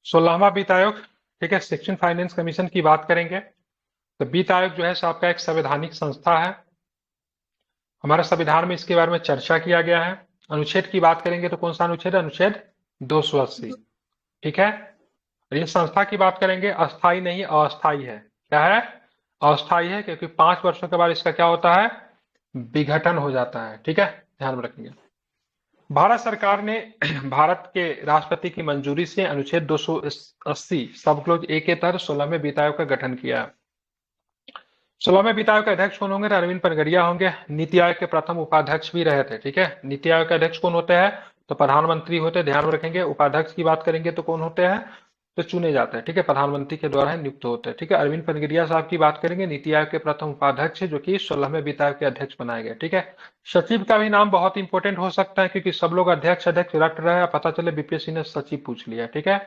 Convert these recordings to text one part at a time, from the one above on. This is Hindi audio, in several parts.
16वां वित्त आयोग। ठीक है, सेक्शन फाइनेंस कमीशन की बात करेंगे तो वित्त आयोग जो है सो आपका एक संवैधानिक संस्था है। हमारे संविधान में इसके बारे में चर्चा किया गया है। अनुच्छेद की बात करेंगे तो कौन सा अनुच्छेद है? अनुच्छेद 280। ठीक है। और ये संस्था की बात करेंगे, अस्थाई नहीं अस्थाई है। क्या है? अस्थाई है, क्योंकि 5 वर्षों के बाद इसका क्या होता है? विघटन हो जाता है। ठीक है, ध्यान में रखेंगे। भारत सरकार ने भारत के राष्ट्रपति की मंजूरी से अनुच्छेद 280 सब क्लोज ए के तहत 16वें वित्त आयोग का गठन किया है। 16वें वित्त आयोग के अध्यक्ष कौन होंगे? अरविंद पनगरिया होंगे। नीति आयोग के प्रथम उपाध्यक्ष भी रहे थे। ठीक है, नीति आयोग के अध्यक्ष कौन होते हैं? तो प्रधानमंत्री होते हैं, ध्यान में रखेंगे। उपाध्यक्ष की बात करेंगे तो कौन होते हैं? तो चुने जाते हैं। ठीक है, प्रधानमंत्री के द्वारा नियुक्त होते हैं। ठीक है, अरविंद पनगरिया साहब की बात करेंगे, नीति आयोग के प्रथम उपाध्यक्ष जो कि 16वें वित्त आयोग के अध्यक्ष बनाए गए। ठीक है, सचिव का भी नाम बहुत इंपॉर्टेंट हो सकता है, क्योंकि सब लोग अध्यक्ष अध्यक्ष रट रहे हैं, पता चले बीपीएससी ने सचिव पूछ लिया। ठीक है,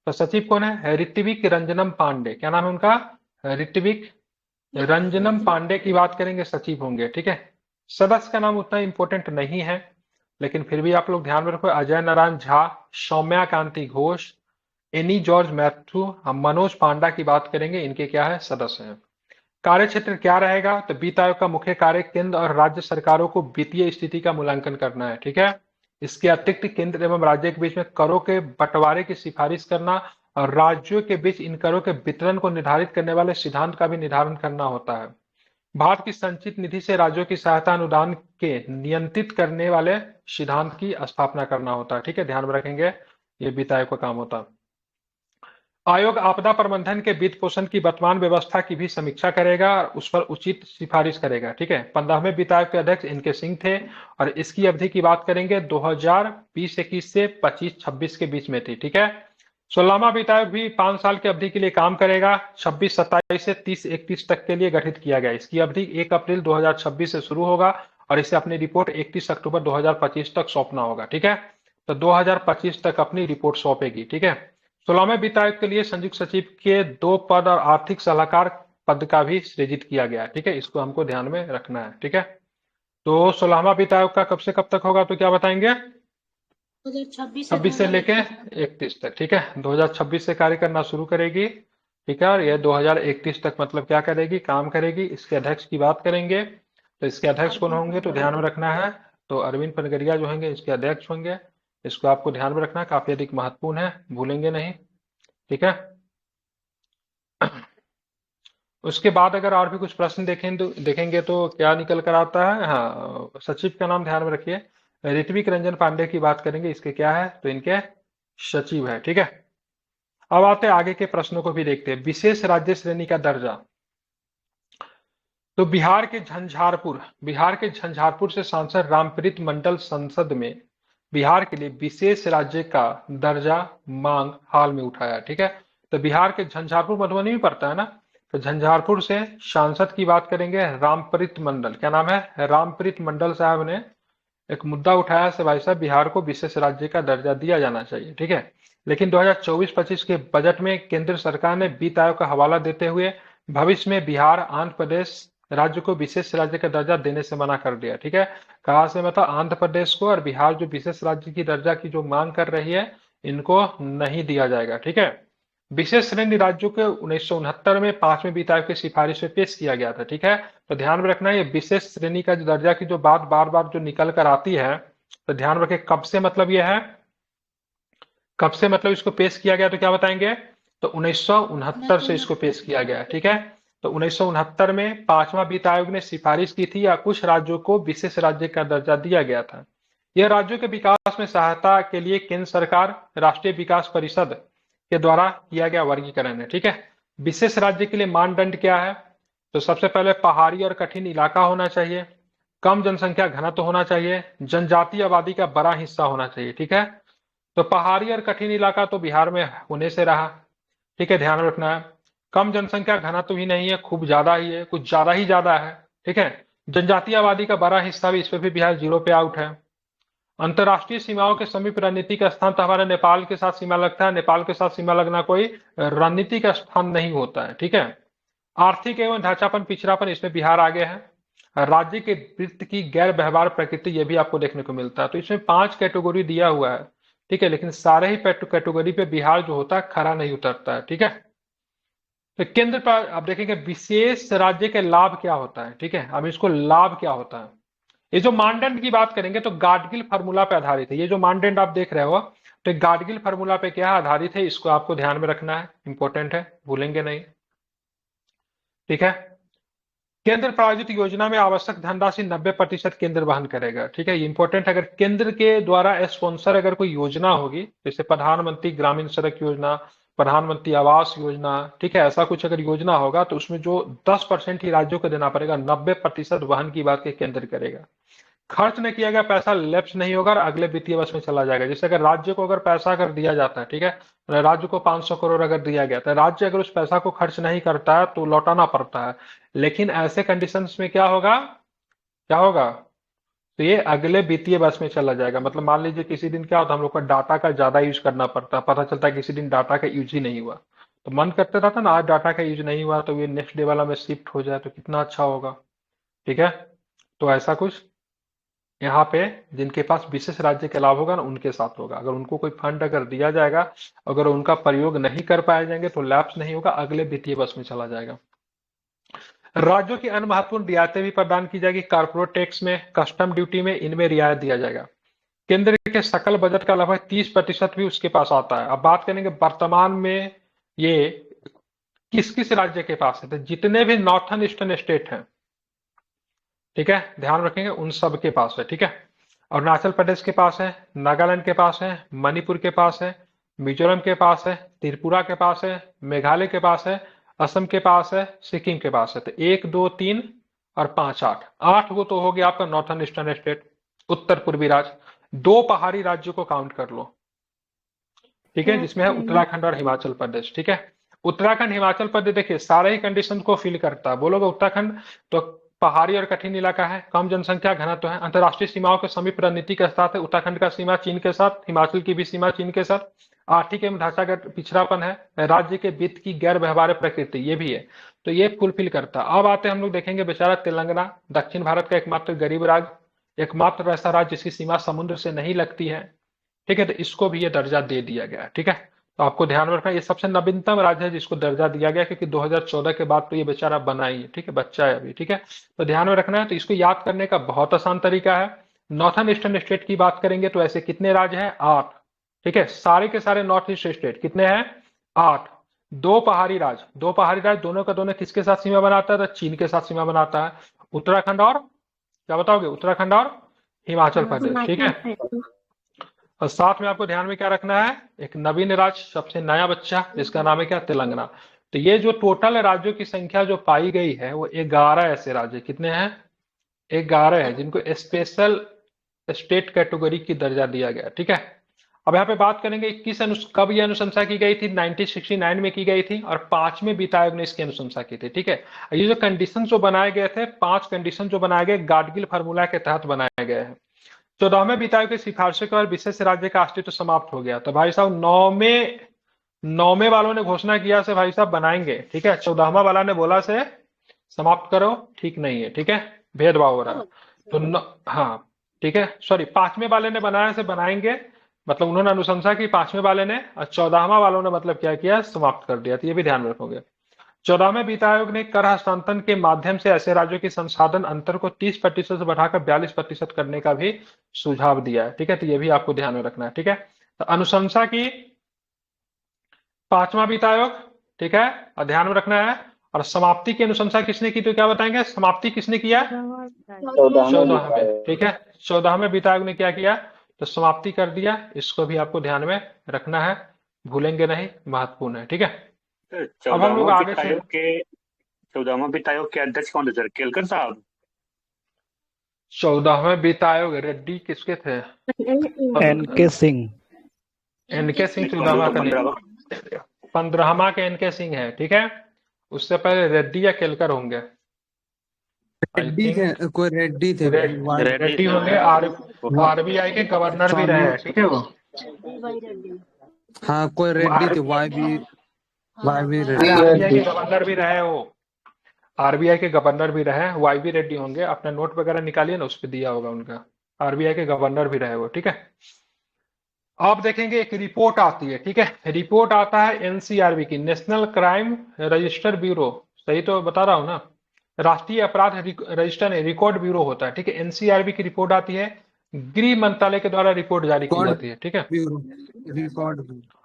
तो सचिव कौन है? ऋत्विक रंजनम पांडे। क्या नाम है उनका? ऋत्विक रंजनम पांडे की बात करेंगे, सचिव होंगे। ठीक है, सदस्य का नाम उतना इंपॉर्टेंट नहीं है, लेकिन फिर भी आप लोग ध्यान में रखो। अजय नारायण झा, सौम्या कांति घोष, एनी जॉर्ज मैथ्यू, हम मनोज पांडा की बात करेंगे, इनके क्या है? सदस्य हैं। कार्य क्षेत्र क्या रहेगा? तो वित्त आयोग का मुख्य कार्य केंद्र और राज्य सरकारों को वित्तीय स्थिति का मूल्यांकन करना है। ठीक है, इसके अतिरिक्त केंद्र एवं राज्य के बीच में करों के बंटवारे की सिफारिश करना और राज्यों के बीच इन करों के वितरण को निर्धारित करने वाले सिद्धांत का भी निर्धारण करना होता है। भारत की संचित निधि से राज्यों की सहायता अनुदान के नियंत्रित करने वाले सिद्धांत की स्थापना करना होता है। ठीक है, ध्यान में रखेंगे, ये वित्त आयोग का काम होता है। आयोग आपदा प्रबंधन के वित्त पोषण की वर्तमान व्यवस्था की भी समीक्षा करेगा और उस पर उचित सिफारिश करेगा। ठीक है, 15वें वित्त आयोग के अध्यक्ष इनके सिंह थे और इसकी अवधि की बात करेंगे 2020-21 से 25-26 के बीच में थी। ठीक है, 16वां वित्त आयोग भी 5 साल की अवधि के लिए काम करेगा। 26-27 से 30-31 तक के लिए गठित किया गया। इसकी अवधि 1 अप्रैल 2026 से शुरू होगा और इसे अपनी रिपोर्ट 31 अक्टूबर 2025 तक सौंपना होगा। ठीक है, तो 2025 तक अपनी रिपोर्ट सौंपेगी। ठीक है, 16वें वित्त आयोग के लिए संयुक्त सचिव के 2 पद और आर्थिक सलाहकार पद का भी सृजित किया गया है। ठीक है, इसको हमको ध्यान में रखना है। ठीक है, तो 16वां वित्त आयोग का कब से कब तक होगा? तो क्या बताएंगे? 2026 से लेके 31 तक। ठीक है, 2026 से कार्य करना शुरू करेगी। ठीक है, और ये 2031 तक मतलब क्या करेगी? काम करेगी। इसके अध्यक्ष की बात करेंगे तो इसके अध्यक्ष कौन होंगे? तो ध्यान में रखना है, तो अरविंद पनगरिया जो होंगे इसके अध्यक्ष होंगे। इसको आपको ध्यान में रखना है, काफी अधिक महत्वपूर्ण है, भूलेंगे नहीं। ठीक है, उसके बाद अगर और भी कुछ प्रश्न देखेंगे तो क्या निकल कर आता है? हाँ, सचिव का नाम ध्यान में रखिए, ऋत्विक रंजन पांडे की बात करेंगे, इसके क्या है? तो इनके सचिव है। ठीक है, अब आते हैं आगे के प्रश्नों को भी देखते हैं। विशेष राज्य श्रेणी का दर्जा। तो बिहार के झंझारपुर से सांसद रामप्रीत मंडल संसद में बिहार के लिए विशेष राज्य का दर्जा मांग हाल में उठाया। ठीक है, तो बिहार के झंझारपुर मधुबनी में पड़ता है ना, तो झंझारपुर से सांसद की बात करेंगे रामप्रीत मंडल। क्या नाम है? रामप्रीत मंडल साहब ने एक मुद्दा उठाया से भाई साहब बिहार को विशेष राज्य का दर्जा दिया जाना चाहिए। ठीक है, लेकिन 2024-25 के बजट में केंद्र सरकार ने वित्त आयोग का हवाला देते हुए भविष्य में बिहार आंध्र प्रदेश राज्य को विशेष राज्य का दर्जा देने से मना कर दिया। ठीक है, कहा से मतलब आंध्र प्रदेश को और बिहार जो विशेष राज्य की दर्जा की जो मांग कर रही है इनको नहीं दिया जाएगा। ठीक है, विशेष श्रेणी राज्यों के 1969 में 5वें वित्त आयोग की सिफारिश में पेश किया गया था। ठीक है, तो ध्यान में रखना, ये विशेष श्रेणी का जो दर्जा की जो बात बार बार जो निकल कर आती है, तो ध्यान रखें कब से मतलब ये है, कब से मतलब इसको पेश किया गया? तो क्या बताएंगे? तो 1969 से इसको पेश किया गया। ठीक है, तो 1969 में 5वां वित्त आयोग ने सिफारिश की थी या कुछ राज्यों को विशेष राज्य का दर्जा दिया गया था। यह राज्यों के विकास में सहायता के लिए केंद्र सरकार राष्ट्रीय विकास परिषद के द्वारा किया गया वर्गीकरण है। ठीक है, विशेष राज्य के लिए मानदंड क्या है? तो सबसे पहले पहाड़ी और कठिन इलाका होना चाहिए, कम जनसंख्या घनत्व होना चाहिए, जनजातीय आबादी का बड़ा हिस्सा होना चाहिए। ठीक है, तो पहाड़ी और कठिन इलाका तो बिहार में होने से रहा। ठीक है, ध्यान रखना है, कम जनसंख्या घनत्व भी नहीं है, खूब ज्यादा ही है, कुछ ज्यादा ही ज्यादा है। ठीक है, जनजातीय आबादी का बड़ा हिस्सा भी, इस पे भी बिहार 0 पे आउट है। अंतरराष्ट्रीय सीमाओं के समीप रणनीतिक स्थान तो हमारा नेपाल के साथ सीमा लगता है, नेपाल के साथ सीमा लगना कोई रणनीतिक स्थान नहीं होता है। ठीक है, आर्थिक एवं ढांचापन पिछड़ापन, इसमें बिहार आगे है। राज्य के वित्त की गैर व्यवहार प्रकृति, ये भी आपको देखने को मिलता है। तो इसमें 5 कैटेगरी दिया हुआ है ठीक है, लेकिन सारे ही कैटेगरी पे बिहार जो होता है खरा नहीं उतरता है। ठीक है, तो केंद्र पर आप देखेंगे विशेष राज्य के लाभ क्या होता है। ठीक है, अब इसको लाभ क्या होता है, ये जो मानदंड की बात करेंगे तो गाडगिल फार्मूला पे आधारित है। ये जो मानदंड आप देख रहे हो तो गाडगिल फार्मूला पे क्या आधारित है, इसको आपको ध्यान में रखना है, इंपॉर्टेंट है, भूलेंगे नहीं। ठीक है, केंद्र प्रायोजित योजना में आवश्यक धनराशि 90% केंद्र वहन करेगा। ठीक है, ये इंपॉर्टेंट है। अगर केंद्र के द्वारा स्पॉन्सर अगर कोई योजना होगी, जैसे प्रधानमंत्री ग्रामीण सड़क योजना, प्रधानमंत्री आवास योजना, ठीक है, ऐसा कुछ अगर योजना होगा तो उसमें जो 10% ही राज्यों को देना पड़ेगा, 90% वहन की बात के केंद्र करेगा। खर्च नहीं किया गया पैसा लैप्स नहीं होगा और अगले वित्तीय वर्ष में चला जाएगा। जैसे अगर राज्य को अगर पैसा अगर दिया जाता है, ठीक है, राज्य को 500 करोड़ अगर दिया गया तो राज्य अगर उस पैसा को खर्च नहीं करता है तो लौटाना पड़ता है। लेकिन ऐसे कंडीशंस में क्या होगा, क्या होगा, तो ये अगले वित्तीय वर्ष में चला जाएगा। मतलब मान लीजिए किसी दिन क्या होता है, हम लोग को डाटा का ज्यादा यूज करना पड़ता है, पता चलता है किसी दिन डाटा का यूज ही नहीं हुआ, तो मन करते रहता ना आज डाटा का यूज नहीं हुआ तो ये नेक्स्ट डे वाला में शिफ्ट हो जाए तो कितना अच्छा होगा। ठीक है, तो ऐसा कुछ यहाँ पे जिनके पास विशेष राज्य के लाभ होगा ना उनके साथ होगा। अगर उनको कोई फंड अगर दिया जाएगा, अगर उनका प्रयोग नहीं कर पाए जाएंगे तो लैप्स नहीं होगा, अगले वित्तीय वर्ष में चला जाएगा। राज्यों की अन्य महत्वपूर्ण रियायतें भी प्रदान की जाएगी, कारपोरेट टैक्स में, कस्टम ड्यूटी में, इनमें रियायत दिया जाएगा। केंद्र के सकल बजट का लगभग 30% भी उसके पास आता है। अब बात करेंगे वर्तमान में ये किस किस राज्य के पास है, तो जितने भी नॉर्थन ईस्टर्न स्टेट हैं, ठीक है, ध्यान रखेंगे उन सब के पास है। ठीक है, अरुणाचल प्रदेश के पास है, नागालैंड के पास है, मणिपुर के पास है, मिजोरम के पास है, त्रिपुरा के पास है, मेघालय के पास है, असम के पास है, सिक्किम के पास है। तो 1 2 3 और 5 8 8 वो तो हो गया आपका नॉर्थन ईस्टर्न स्टेट, उत्तर पूर्वी राज्य। 2 पहाड़ी राज्यों को काउंट कर लो, ठीक है, जिसमें है उत्तराखंड और हिमाचल प्रदेश। ठीक है, उत्तराखंड हिमाचल प्रदेश देखिए सारे ही कंडीशन को फिल करता है। बोलोगे उत्तराखंड तो पहाड़ी और कठिन इलाका है, कम जनसंख्या घनत्व है, अंतर्राष्ट्रीय सीमाओं के समीप रणनीति के साथ है, उत्तराखंड का सीमा चीन के साथ, हिमाचल की भी सीमा चीन के साथ, आर्थिक एवं ढांचागत पिछड़ापन है, राज्य के वित्त की गैर व्यवहार्य प्रकृति ये भी है, तो ये फुलफिल करता है। अब आते हैं हम लोग देखेंगे बेचारा तेलंगाना, दक्षिण भारत का एकमात्र गरीब राज्य, एकमात्र ऐसा राज्य जिसकी सीमा समुद्र से नहीं लगती है। ठीक है, तो इसको भी ये दर्जा दे दिया गया है। ठीक है, तो आपको ध्यान में रखना ये सबसे नवीनतम राज्य है जिसको दर्जा दिया गया, क्योंकि 2014 के बाद तो ये बेचारा बना ही है। ठीक है, बच्चा है अभी। ठीक है, तो ध्यान में रखना है। तो इसको याद करने का बहुत आसान तरीका है। नॉर्थन ईस्टर्न स्टेट की बात करेंगे तो ऐसे कितने राज्य हैं, 8। ठीक है, सारे के सारे नॉर्थ ईस्ट स्टेट कितने हैं, 8। 2 पहाड़ी राज्य, 2 पहाड़ी राज्य दोनों का दोनों किसके साथ सीमा बनाता है, तो चीन के साथ सीमा बनाता है। उत्तराखंड और क्या बताओगे, उत्तराखंड और हिमाचल प्रदेश। ठीक है, और साथ में आपको ध्यान में क्या रखना है, एक नवीन राज्य, सबसे नया बच्चा जिसका नाम है क्या, तेलंगाना। तो ये जो टोटल राज्यों की संख्या जो पाई गई है वो 11 ऐसे राज्य, कितने हैं, 11 है जिनको स्पेशल स्टेट कैटेगरी की दर्जा दिया गया। ठीक है, अब यहाँ पे बात करेंगे कब ये अनुशंसा की गई थी, 1969 में की गई थी और 5वें वित्त आयोग ने इसकी अनुशंसा की थी। ठीक है, ये जो कंडीशन जो बनाए गए थे, 5 कंडीशन जो बनाए गए गाडगिल फार्मूला के तहत बनाए गए हैं। 14वें वित्त आयोग की सिफारिशों के बाद विशेष राज्य का अस्तित्व समाप्त हो गया। तो भाई साहब 9वें वालों ने घोषणा किया से भाई साहब बनाएंगे। ठीक है, 14वां वाला ने बोला से समाप्त करो, ठीक नहीं है। ठीक है, भेदभाव हो रहा है। तो हाँ ठीक है, सॉरी 5वें वाले ने बनाया से बनाएंगे, मतलब उन्होंने अनुशंसा की 5वें वाले ने, और 14वां वालों ने मतलब क्या किया, समाप्त कर दिया। तो ये भी ध्यान में रखोगे। 14वें वित्त आयोग ने कर हस्तांतरण के माध्यम से ऐसे राज्यों की संसाधन अंतर को 30% से बढ़ाकर 42% करने का भी सुझाव दिया है। ठीक है, तो ये भी आपको ध्यान में रखना है। ठीक है, तो अनुशंसा की 5वां वित्त आयोग, ठीक है, और ध्यान में रखना है। और समाप्ति की अनुशंसा किसने की, तो क्या बताएंगे, समाप्ति किसने किया, 14वें। ठीक है, 14वें वित्त आयोग ने क्या किया, तो समाप्ति कर दिया। इसको भी आपको ध्यान में रखना है, भूलेंगे नहीं, महत्वपूर्ण है। ठीक है, अब हम लोग आगे से 14वां वित्त आयोग के अध्यक्ष कौन थे सर, केलकर साहब? 14वें वित्त आयोग रेड्डी किसके थे, एनके सिंह। एनके सिंह 14वां का नहीं, 15वां के एनके सिंह है। ठीक है, उससे पहले रेड्डी या केलकर होंगे, रेड्डी थे, कोई रेड्डी थे। रेड्डी होंगे। आरबीआई के गवर्नर भी रहे हैं। ठीक है, वो हाँ कोई रेड्डी थे, वाई बी रेड्डी। आरबीआई के गवर्नर भी रहे वो, आरबीआई के गवर्नर भी रहे, वाई बी रेड्डी होंगे। अपना नोट वगैरह निकालिए ना, उस पर दिया होगा उनका, आरबीआई के गवर्नर भी रहे वो। ठीक है, आप देखेंगे एक रिपोर्ट आती है, ठीक है, रिपोर्ट आता है एनसीआरबी की, नेशनल क्राइम रजिस्टर ब्यूरो, सही तो बता रहा हूं ना, राष्ट्रीय अपराध रजिस्टर नहीं, रिकॉर्ड ब्यूरो होता है, ठीक है, एनसीआरबी की रिपोर्ट आती है, गृह मंत्रालय के द्वारा रिपोर्ट जारी की रिकॉर्ड जाती है, ठीक है। ब्यूरो रिकॉर्ड ब्यूरो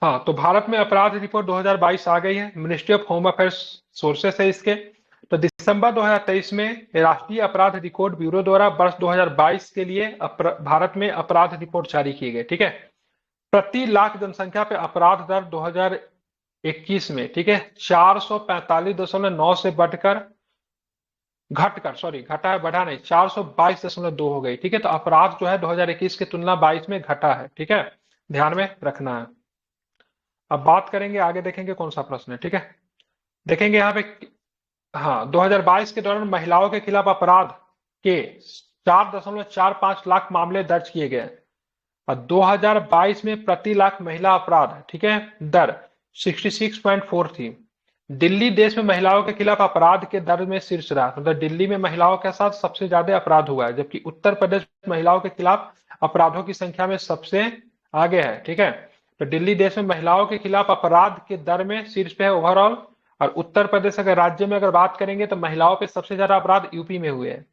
हाँ, तो भारत में अपराध रिपोर्ट 2022 आ गई है, ministry of home affairs sources है इसके। तो दिसंबर 2023 में राष्ट्रीय अपराध रिकॉर्ड ब्यूरो द्वारा वर्ष 2022 के लिए भारत में अपराध रिपोर्ट जारी की गई, ठीक है। प्रति लाख जनसंख्या पे अपराध दर 2021 में, ठीक है, 445.9 से घटा है, बढ़ा नहीं, 422.2 हो गई, ठीक है। तो अपराध जो है 2021 की तुलना 22 में घटा है, ठीक है, ध्यान में रखना है। अब बात करेंगे आगे, देखेंगे कौन सा प्रश्न है, ठीक है। देखेंगे यहाँ पे, हाँ, 2022 के दौरान महिलाओं के खिलाफ अपराध के 4.45 लाख मामले दर्ज किए गए और 2022 में प्रति लाख महिला अपराध, ठीक है, दर 66.4 थी। दिल्ली देश में महिलाओं के खिलाफ अपराध के दर में शीर्ष रहा, मतलब दिल्ली में महिलाओं के साथ सबसे ज्यादा अपराध हुआ है, जबकि उत्तर प्रदेश महिलाओं के खिलाफ अपराधों की संख्या में सबसे आगे है, ठीक है। तो दिल्ली देश में महिलाओं के खिलाफ अपराध के दर में शीर्ष पे है ओवरऑल, और उत्तर प्रदेश अगर राज्य में अगर बात करेंगे तो महिलाओं पे सबसे ज्यादा अपराध यूपी में हुए हैं।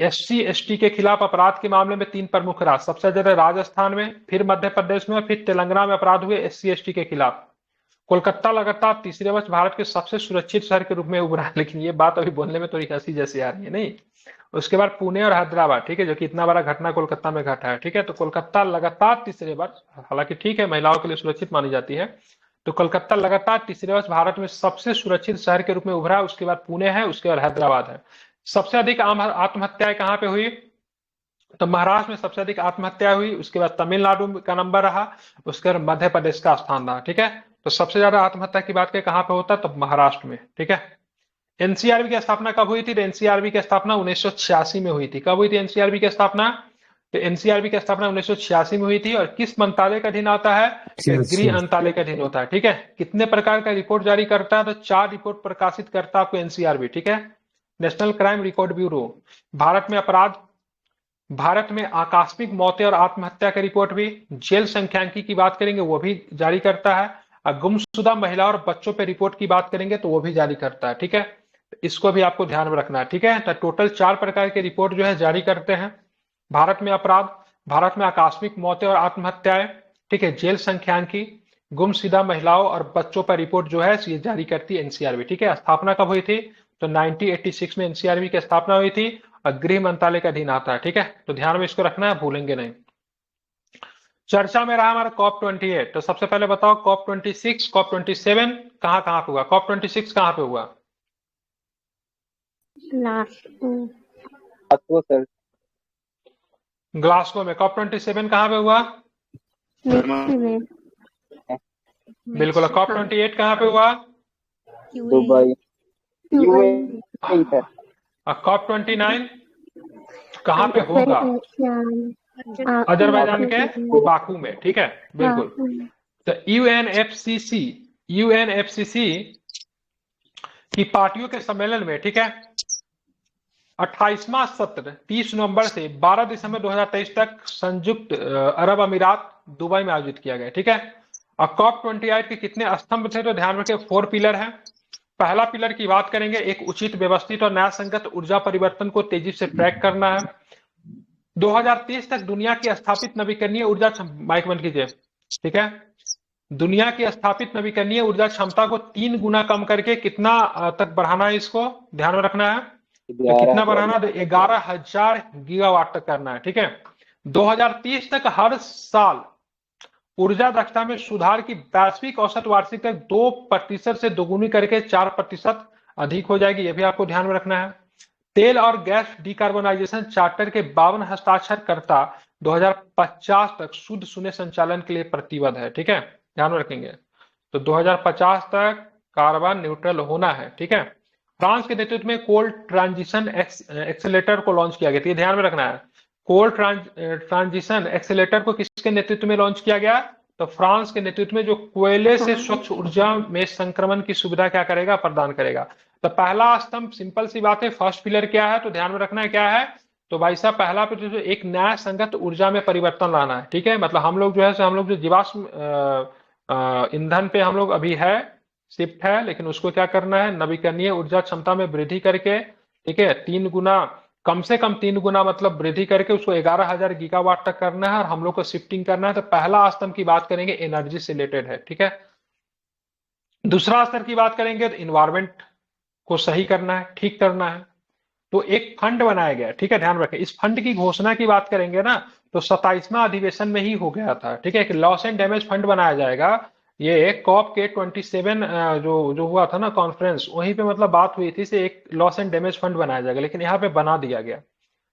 एससी एसटी के खिलाफ अपराध के मामले में 3 प्रमुख राज्य, सबसे ज्यादा राजस्थान में, फिर मध्य प्रदेश में, फिर तेलंगाना में अपराध हुए एससी एसटी के खिलाफ। कोलकाता लगातार तीसरे वर्ष भारत के सबसे सुरक्षित शहर के रूप में उभरा है, लेकिन ये बात अभी बोलने में थोड़ी हंसी जैसी आ रही है, नहीं। उसके बाद पुणे और हैदराबाद, ठीक है, जो कि इतना बड़ा घटना कोलकाता में घटा है, ठीक है। तो कोलकाता लगातार तीसरे वर्ष, हालांकि ठीक है महिलाओं के लिए सुरक्षित मानी जाती है, तो कोलकाता लगातार तीसरे वर्ष भारत में सबसे सुरक्षित शहर के रूप में उभरा। उसके बाद पुणे है, उसके बाद हैदराबाद है। सबसे अधिक आत्महत्याएं कहां पे हुई, तो महाराष्ट्र में सबसे अधिक आत्महत्या हुई, उसके बाद तमिलनाडु का नंबर रहा, उसके बाद मध्य प्रदेश का स्थान रहा, ठीक है। तो सबसे ज्यादा आत्महत्या की बात करें कहां पे होता है, तो महाराष्ट्र में, ठीक है। एनसीआरबी की स्थापना कब हुई थी, तो एनसीआरबी की स्थापना 1986 में हुई थी। कब हुई थी एनसीआरबी की स्थापना, तो एनसीआरबी की स्थापना 1986 में हुई थी, और किस मंत्रालय का अधीन आता है, गृह मंत्रालय का अधीन होता है, ठीक है। कितने प्रकार का रिपोर्ट जारी करता है, तो 4 रिपोर्ट प्रकाशित करता है आपको एनसीआरबी, ठीक है। National crime record bureau, Bharat में अपराध, भारत में आकस्मिक मौतें और आत्महत्या का रिपोर्ट भी, जेल संख्यांकी की बात करेंगे वो भी जारी करता है, और गुमशुदा महिला और बच्चों पे रिपोर्ट की बात करेंगे तो वो भी जारी करता है, ठीक है। इसको भी आपको ध्यान में रखना है, ठीक है। तो टोटल 4 प्रकार के रिपोर्ट जो है जारी करते हैं। भारत में अपराध, भारत में आकस्मिक मौतें और आत्महत्याएं, ठीक है, जेल संख्यांकी, गुमशुदा महिलाओं और बच्चों पर रिपोर्ट जो है ये जारी करती है एनसीआरबी, ठीक है। स्थापना कब हुई थी, तो 1986 में एनसीआरबी की स्थापना हुई थी, और गृह मंत्रालय का अधीन आता है, ठीक है। तो ध्यान में इसको रखना है, भूलेंगे नहीं। चर्चा में रहा हमारा COP 28, तो सबसे पहले बताओ COP 26, COP 27 कहां कहां पे हुआ, COP 26 कहां पे हुआ, ग्लासगो में। COP 27 कहां पे हुआ, बिल्कुल। COP 28 कहां पे हुआ, दुबई। और COP 29 कहां पे होगा, अजरबैजान के बाकू में, ठीक है, बिल्कुल। तो यूएनएफसीसी की पार्टियों के सम्मेलन में, ठीक है, 28वां सत्र 30 नवंबर से 12 दिसंबर 2023 तक संयुक्त अरब अमीरात दुबई में आयोजित किया गया, ठीक है। और COP 28 के कितने स्तंभ थे, तो ध्यान रखें 4 पिलर है। पहला पिलर की बात करेंगे, एक उचित, व्यवस्थित और न्याय संगत ऊर्जा परिवर्तन को तेजी से ट्रैक करना है। 2030 तक दुनिया की स्थापित नवीकरणीय ऊर्जा, माइक बंद कीजिए, ठीक है, दुनिया की स्थापित नवीकरणीय ऊर्जा क्षमता को 3 गुना कम करके कितना तक बढ़ाना है, इसको ध्यान में रखना है। तो कितना बढ़ाना, तो 11,000 गीगावाट तक करना है, ठीक है। 2030 तक हर साल ऊर्जा दक्षता में सुधार की वैश्विक औसत वार्षिक दर 2% से दोगुनी करके 4% अधिक हो जाएगी, यह भी आपको ध्यान में रखना है। तेल और गैस डिकार्बोनाइजेशन चार्टर के 52 हस्ताक्षरकर्ता 2050 तक शुद्ध शून्य संचालन के लिए प्रतिबद्ध है, ठीक है, ध्यान में रखेंगे। तो 2050 तक कार्बन न्यूट्रल होना है, ठीक है। फ्रांस के नेतृत्व में कोल ट्रांजिशन एक्सेलेटर को लॉन्च किया गया, तो ध्यान में रखना है। कोल ट्रांजिशन एक्सेलेटर को किसके नेतृत्व में लॉन्च किया गया, तो फ्रांस के नेतृत्व में, जो कोयले से स्वच्छ ऊर्जा में संक्रमण की सुविधा क्या करेगा, प्रदान करेगा। तो पहला स्तंभ सिंपल सी बात है, फर्स्ट पिलर क्या है, तो ध्यान में रखना है क्या है, तो भाई साहब पहला पे जो एक न्याय संगत ऊर्जा में परिवर्तन लाना है, ठीक है। मतलब हम लोग जो है हम लोग जो जीवाश्म ईंधन पे हम लोग अभी है शिफ्ट है, लेकिन उसको क्या करना है, नवीकरणीय ऊर्जा क्षमता में वृद्धि करके, ठीक है, 3 गुना, कम से कम 3 गुना मतलब वृद्धि करके उसको 11,000 गीगावाट तक करना है और हम लोग को शिफ्टिंग करना है। तो पहला स्तंभ की बात करेंगे एनर्जी से रिलेटेड है, ठीक है। दूसरा स्तर की बात करेंगे तो इन्वायरमेंट को सही करना है, ठीक करना है। तो एक फंड बनाया गया, ठीक है, ध्यान रखें। इस फंड की घोषणा की बात करेंगे ना, तो 27वां अधिवेशन में ही हो गया था, ठीक है। एक लॉस एंड डैमेज फंड बनाया जाएगा। ये कॉप के 27 जो जो हुआ था ना कॉन्फ्रेंस, वहीं पे मतलब बात हुई थी से एक लॉस एंड डैमेज फंड बनाया जाएगा, लेकिन यहाँ पे बना दिया गया।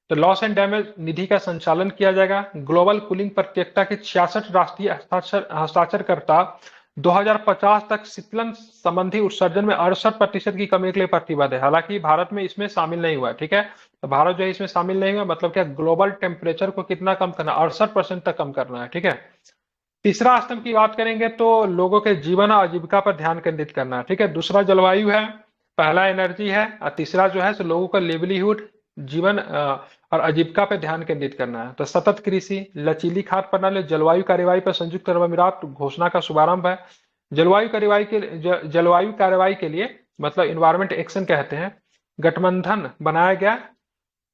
तो लॉस एंड डैमेज निधि का संचालन किया जाएगा। ग्लोबल कूलिंग प्रतियोगिता के 66 राष्ट्रीय हस्ताक्षरकर्ता 2050 तक शीतलन संबंधी उत्सर्जन में 68% की कमी के लिए प्रतिबद्ध है। हालांकि भारत में इसमें शामिल नहीं हुआ, ठीक है। तो भारत जो है इसमें शामिल नहीं हुआ, मतलब क्या, ग्लोबल टेम्परेचर को कितना कम करना, 68% तक कम करना है, ठीक है। तीसरा स्तंभ की बात करेंगे तो लोगों के जीवन और आजीविका पर ध्यान केंद्रित करना है, ठीक है। दूसरा जलवायु है, पहला एनर्जी है, और तीसरा जो है लोगों का लिवलीहुड, जीवन और आजीविका पर ध्यान केंद्रित करना है। तो सतत कृषि, लचीली खाद्य प्रणाली, जलवायु कार्यवाही पर संयुक्त अरब अमीरात घोषणा का शुभारंभ है। जलवायु कार्यवाही के लिए मतलब इन्वायरमेंट एक्शन कहते हैं, गठबंधन बनाया गया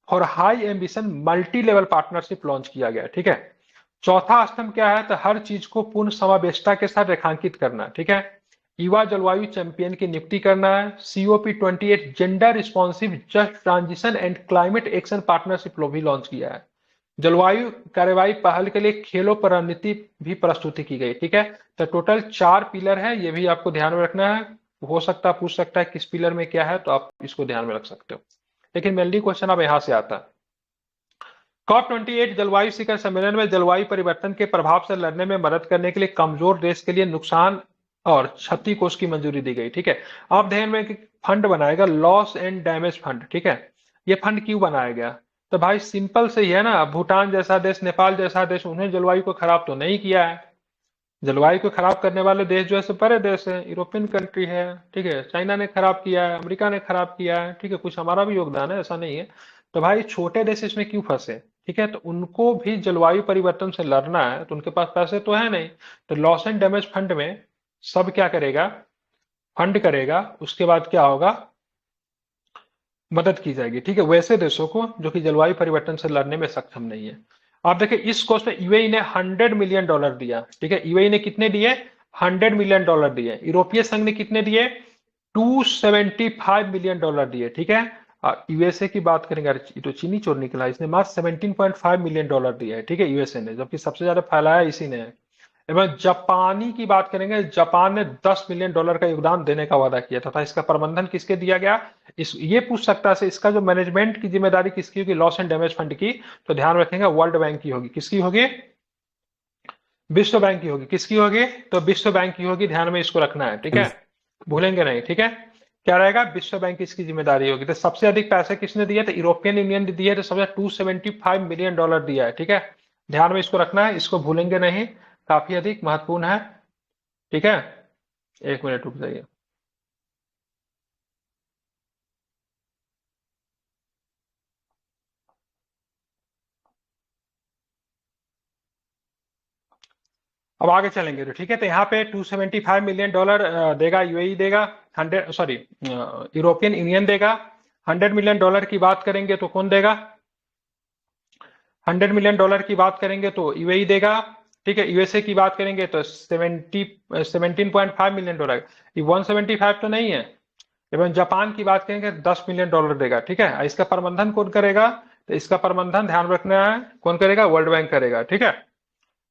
और high ambition multi level partnership launch किया गया, ठीक है। चौथा स्तंभ क्या है, तो हर चीज को पूर्ण समावेशता के साथ रेखांकित करना, ठीक है। युवा जलवायु चैंपियन की नियुक्ति करना है। COP28 gender responsive just transition and climate action partnership भी लॉन्च किया है। जलवायु कार्यवाही पहल के लिए खेलों पर रणनीति भी प्रस्तुति की गई, ठीक है। तो टोटल 4 पिलर है, ये भी आपको ध्यान में रखना है। हो सकता है पूछ सकता है किस पिलर में क्या है, तो आप इसको ध्यान में रख सकते हो। लेकिन मेनली क्वेश्चन अब यहां से आता है। COP28 जलवायु शिखर सम्मेलन में जलवायु परिवर्तन के प्रभाव से लड़ने में मदद करने के लिए कमजोर देश के लिए नुकसान और क्षति कोष की मंजूरी दी गई, ठीक है। आप ध्यान में फंड बनाएगा लॉस एंड डैमेज फंड, ठीक है। ये फंड क्यों बनाया गया, तो भाई सिंपल से ही है ना, भूटान जैसा देश, नेपाल जैसा देश, उन्हें जलवायु को खराब तो नहीं किया है। जलवायु को खराब करने वाले देश जो है बड़े देश है, यूरोपियन कंट्री है, ठीक है। चाइना ने खराब किया है, अमेरिका ने खराब किया है, ठीक है। कुछ हमारा भी योगदान है, ऐसा नहीं है। तो भाई छोटे देश इसमें क्यों फंसे, ठीक है। तो उनको भी जलवायु परिवर्तन से लड़ना है, तो उनके पास पैसे तो है नहीं। तो लॉस एंड डैमेज फंड में सब क्या करेगा, फंड करेगा, उसके बाद क्या होगा, मदद की जाएगी, ठीक है, वैसे देशों को जो कि जलवायु परिवर्तन से लड़ने में सक्षम नहीं है। आप देखिए इस कोर्स में यूएई ने $100 मिलियन दिया, ठीक है। यूएई ने कितने दिए, $100 मिलियन दिए। यूरोपीय संघ ने कितने दिए, $275 मिलियन दिए, ठीक है। यूएसए की बात करेंगे, अरे तो चीनी चोर निकला, इसने मात्र $17.5 मिलियन दिया है, ठीक है, यूएसए ने, जबकि सबसे ज्यादा फैलाया इसी ने है। एवं जापानी की बात करेंगे, जापान ने $10 मिलियन का योगदान देने का वादा किया था। इसका प्रबंधन किसके दिया गया, ये पूछ सकता है इसका जो मैनेजमेंट की जिम्मेदारी किसकी होगी, लॉस एंड डैमेज फंड की, तो ध्यान रखेंगे वर्ल्ड बैंक की होगी। किसकी होगी, विश्व बैंक की होगी। किसकी होगी, तो विश्व बैंक की होगी, ध्यान में इसको रखना है, ठीक है, भूलेंगे नहीं, ठीक है। क्या रहेगा, विश्व बैंक की इसकी जिम्मेदारी होगी। तो सबसे अधिक पैसे किसने दिए, तो यूरोपियन यूनियन ने दिए, तो सबसे $275 मिलियन दिया है, ठीक है। ध्यान में इसको रखना है, इसको भूलेंगे नहीं, काफी अधिक महत्वपूर्ण है, ठीक है। 1 मिनट रुक जाइए। अब आगे चलेंगे तो ठीक है। तो यहाँ पे $275 मिलियन देगा यूएई, देगा 100, सॉरी यूरोपियन यूनियन देगा। $100 मिलियन की बात करेंगे तो कौन देगा, $100 मिलियन की बात करेंगे तो यूएई देगा, ठीक है। यूएसए की बात करेंगे तो $17.5 मिलियन, ये 175 तो नहीं है। एवं जापान की बात करेंगे $10 मिलियन देगा, ठीक है। इसका प्रबंधन कौन करेगा, तो इसका प्रबंधन ध्यान रखना है कौन करेगा, वर्ल्ड बैंक करेगा, ठीक है।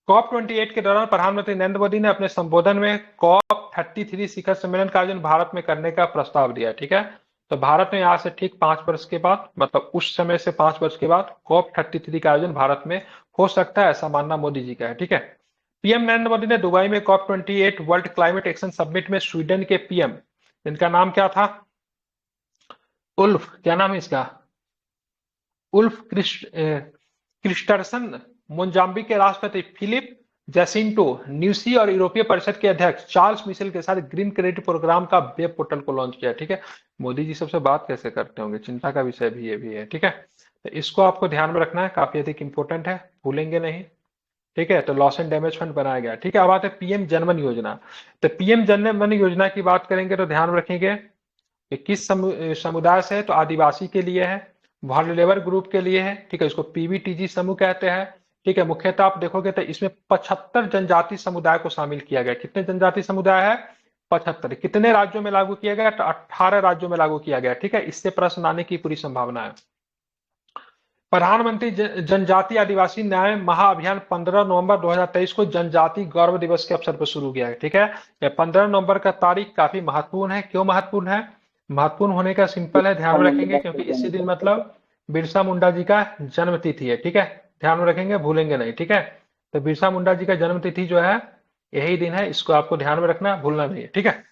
COP28 के दौरान प्रधानमंत्री नरेंद्र मोदी ने अपने संबोधन में COP33 शिखर सम्मेलन का आयोजन भारत में करने का प्रस्ताव दिया, ठीक है। तो भारत में आज से ठीक 5 वर्ष के बाद, मतलब उस समय से 5 वर्ष के बाद COP33 का आयोजन भारत में हो सकता है, ऐसा मानना मोदी जी का है, ठीक है। पीएम नरेंद्र मोदी ने दुबई में COP28 world climate action summit में स्वीडन के पीएम, इनका नाम क्या था, उल्फ, क्या नाम है इसका, उल्फ क्रिस्टरसन, मोजाम्बिक के राष्ट्रपति फिलिप जैसिंटो न्यूसी और यूरोपीय परिषद के अध्यक्ष चार्ल्स मिशेल के साथ ग्रीन क्रेडिट प्रोग्राम का वेब पोर्टल को लॉन्च किया, ठीक है। मोदी जी सबसे बात कैसे करते होंगे, चिंता का विषय भी ये भी है, ठीक है। तो इसको आपको ध्यान में रखना है, काफी अधिक इंपॉर्टेंट है, भूलेंगे नहीं। ठीक है, तो लॉस एंड डैमेज फंड बनाया गया। ठीक है, अब आते हैं पीएम जनमन योजना। तो पीएम जनमन योजना की बात करेंगे तो ध्यान रखेंगे कि किस समुदाय से है, तो आदिवासी के लिए है, वल्नरेबल ग्रुप के लिए है। ठीक है, इसको पीवीटीजी समूह कहते हैं। ठीक है, मुख्यतः आप देखोगे तो इसमें 75 जनजाति समुदाय को शामिल किया गया। कितने जनजाति समुदाय है? 75। कितने राज्यों में लागू किया गया? तो 18 राज्यों में लागू किया गया। ठीक है, इससे प्रश्न आने की पूरी संभावना है। प्रधानमंत्री जनजाति आदिवासी न्याय महाअभियान 15 नवंबर 2023 को जनजाति गौरव दिवस के अवसर पर शुरू किया है। ठीक है, यह 15 नवंबर का तारीख काफी महत्वपूर्ण है। क्यों महत्वपूर्ण है? महत्वपूर्ण होने का सिंपल है, ध्यान में रखेंगे, क्योंकि इसी दिन मतलब बिरसा मुंडा जी का जन्म तिथि है। ठीक है, ध्यान में रखेंगे, भूलेंगे नहीं। ठीक है, तो बिरसा मुंडा जी का जन्म तिथि जो है यही दिन है, इसको आपको ध्यान में रखना, भूलना नहीं है। ठीक है,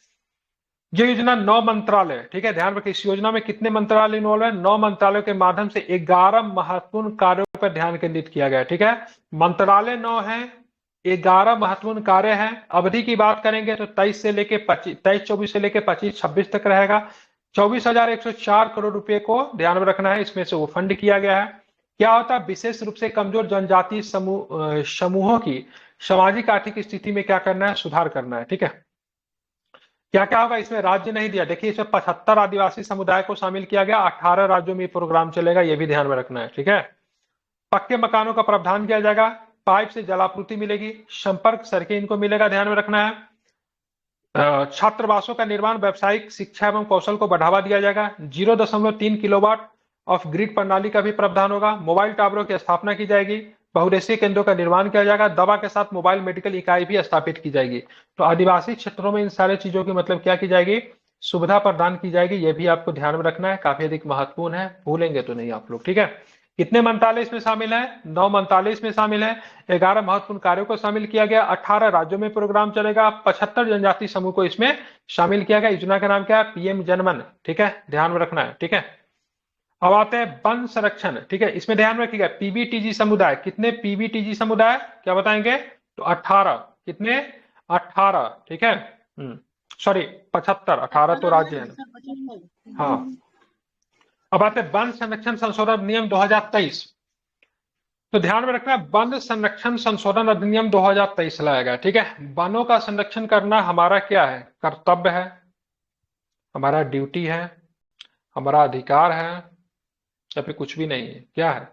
ये योजना 9 मंत्रालय, ठीक है, ध्यान रखिए, इस योजना में कितने मंत्रालय इन्वॉल्व है? 9 मंत्रालयों के माध्यम से 11 महत्वपूर्ण कार्यों पर ध्यान केंद्रित किया गया। ठीक है, मंत्रालय 9 है, 11 महत्वपूर्ण कार्य हैं। अवधि की बात करेंगे तो 23 से लेके 24 से लेके 25-26 तक रहेगा। 24,104 करोड़ रुपए को ध्यान में रखना है, इसमें से वो फंड किया गया है। क्या होता है? विशेष रूप से कमजोर जनजाति समूहों की सामाजिक आर्थिक स्थिति में क्या करना है? सुधार करना है। ठीक है, क्या क्या होगा? इसमें राज्य नहीं दिया, देखिए इसमें 75 आदिवासी समुदाय को शामिल किया गया, 18 राज्यों में प्रोग्राम चलेगा, ये भी ध्यान में रखना है। ठीक है, पक्के मकानों का प्रावधान किया जाएगा, पाइप से जलापूर्ति मिलेगी, संपर्क सड़कें इनको मिलेगा, ध्यान में रखना है। छात्रावासों का निर्माण, व्यावसायिक शिक्षा एवं कौशल को बढ़ावा दिया जाएगा। 0.3 किलोवाट ऑफ ग्रिड प्रणाली का भी प्रावधान होगा। मोबाइल टावरों की स्थापना की जाएगी, बहुउद्देशीय केंद्रों का निर्माण किया जाएगा, दवा के साथ मोबाइल मेडिकल इकाई भी स्थापित की जाएगी। तो आदिवासी क्षेत्रों में इन सारे चीजों की मतलब क्या की जाएगी? सुविधा प्रदान की जाएगी, ये भी आपको ध्यान में रखना है, काफी अधिक महत्वपूर्ण है, भूलेंगे तो नहीं आप लोग। ठीक है, कितने मंत्रालय इसमें शामिल है? 9 मंत्रालय इसमें शामिल है, 11 महत्वपूर्ण कार्यों को शामिल किया गया, 18 राज्यों में प्रोग्राम चलेगा, 75 जनजाति समूह को इसमें शामिल किया गया। योजना का नाम क्या है? पीएम जनमन। ठीक है, ध्यान में रखना है। ठीक है, अब आते हैं वन संरक्षण। ठीक है, इसमें ध्यान रखिएगा, पीबीटीजी समुदाय, कितने पीबीटीजी समुदाय क्या बताएंगे? तो 18। कितने? 18। ठीक है, सॉरी 75, 18 तो राज्य है ना। हाँ, अब आते हैं वन संरक्षण संशोधन अधिनियम 2023। तो ध्यान में रखना, वन संरक्षण संशोधन अधिनियम 2023 लाया गया। ठीक है, वनों का संरक्षण करना हमारा क्या है? कर्तव्य है, हमारा ड्यूटी है, हमारा अधिकार है, या फिर कुछ भी नहीं है? क्या है?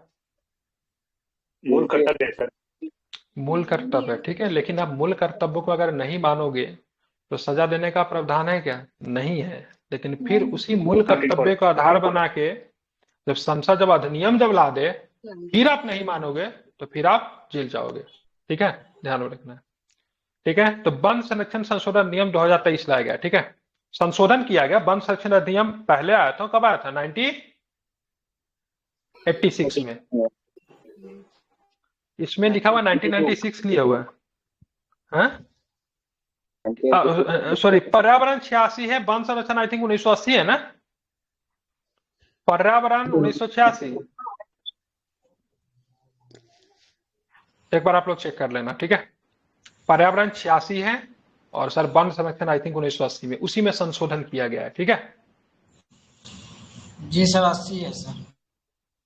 मूल कर्तव्य है सर। मूल कर्तव्य है। ठीक है, लेकिन आप मूल कर्तव्य को अगर नहीं मानोगे तो सजा देने का प्रावधान है क्या? नहीं है। लेकिन फिर उसी मूल कर्तव्य को आधार बना के जब संसद जब अधिनियम जब ला दे, फिर आप नहीं मानोगे तो फिर आप जेल जाओगे। ठीक है, ध्यान में रखना है। ठीक है, तो वन संरक्षण संशोधन अधिनियम 2023 लाया गया। ठीक है, संशोधन किया गया। वन संरक्षण अधिनियम पहले आया था, कब आया था? 1986 में। इसमें लिखा हुआ 1996 लिया हुआ है। सॉरी, पर्यावरण 86 है, वन संरक्षण आई थिंक 1980 है ना। पर्यावरण 1986, एक बार आप लोग चेक कर लेना। ठीक है, पर्यावरण 86 है और सर वन संरक्षण आई थिंक 1980 में, उसी में संशोधन किया गया है। ठीक है जी सर, 80 है सर।